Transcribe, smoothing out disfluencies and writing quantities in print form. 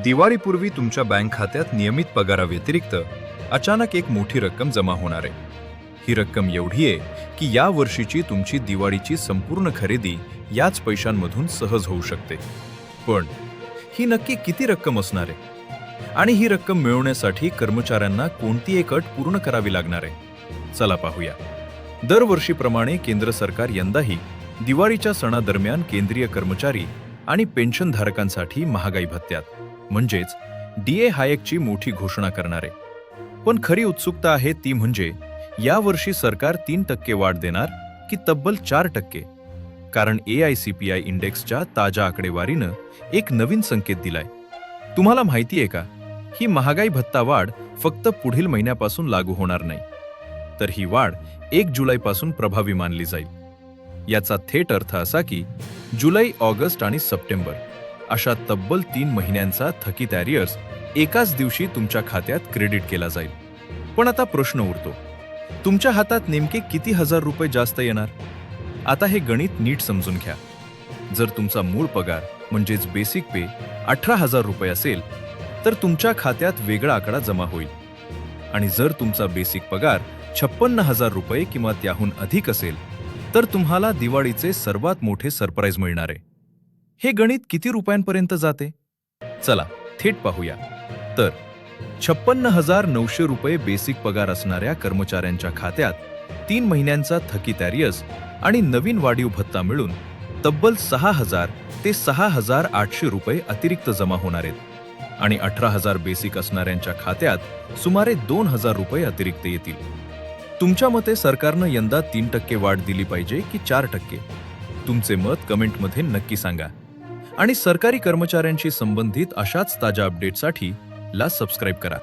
दिवाळीपूर्वी तुमच्या बँक खात्यात नियमित पगाराव्यतिरिक्त अचानक एक मोठी रक्कम जमा होणार आहे. ही रक्कम एवढी आहे की या वर्षीची तुमची दिवाळीची संपूर्ण खरेदी याच पैशांमधून सहज होऊ शकते. पण ही नक्की किती रक्कम असणार आहे आणि ही रक्कम मिळवण्यासाठी कर्मचाऱ्यांना कोणती एक अट पूर्ण करावी लागणार आहे? चला पाहूया. दरवर्षीप्रमाणे केंद्र सरकार यंदाही दिवाळीच्या सणादरम्यान केंद्रीय कर्मचारी आणि पेन्शनधारकांसाठी महागाई भत्त्यात म्हणजेच डीए हायकची मोठी घोषणा करणार आहे. पण खरी उत्सुकता आहे ती म्हणजे यावर्षी सरकार 3% वाढ देणार की तब्बल 4%? कारण AICPI इंडेक्सच्या ताज्या आकडेवारीनं एक नवीन संकेत दिलाय. तुम्हाला माहिती आहे का, ही महागाई भत्ता वाढ फक्त पुढील महिन्यापासून लागू होणार नाही, तर ही वाढ 1 जुलैपासून प्रभावी मानली जाईल. याचा थेट अर्थ असा की जुलै, ऑगस्ट आणि सप्टेंबर अशा तब्बल 3 महिन्यांचा थकीत ॲरियर्स एकाच दिवशी तुमच्या खात्यात क्रेडिट केला जाईल. पण आता प्रश्न उरतो, तुमच्या हातात नेमके किती हजार रुपये जास्त येणार? आता हे गणित नीट समजून घ्या. जर तुमचा मूळ पगार म्हणजेच बेसिक पे 18,000 रुपये असेल तर तुमच्या खात्यात वेगळा आकडा जमा होईल. आणि जर तुमचा बेसिक पगार 56,000 रुपये किंवा त्याहून अधिक असेल तर तुम्हाला दिवाळीचे सर्वात मोठे सरप्राईज मिळणार आहे. हे गणित किती रुपयांपर्यंत जाते? चला थेट पाहूया. तर 56,900 रुपये बेसिक पगार असणाऱ्या कर्मचाऱ्यांच्या खात्यात 3 महिन्यांचा थकीत ॲरियर्स आणि नवीन वाढीव भत्ता मिळून तब्बल 6,000 ते 6,800 रुपये अतिरिक्त जमा होणार आहेत. आणि 18,000 बेसिक असणाऱ्यांच्या खात्यात सुमारे 2,000 रुपये अतिरिक्त येतील. तुमच्या मते सरकारनं यंदा 3% वाढ दिली पाहिजे की 4%? तुमचे मत कमेंटमध्ये नक्की सांगा. आणि सरकारी कर्मचाऱ्यांशी संबंधित अशाच ताज्या अपडेटसाठी ला सबस्क्राईब करा.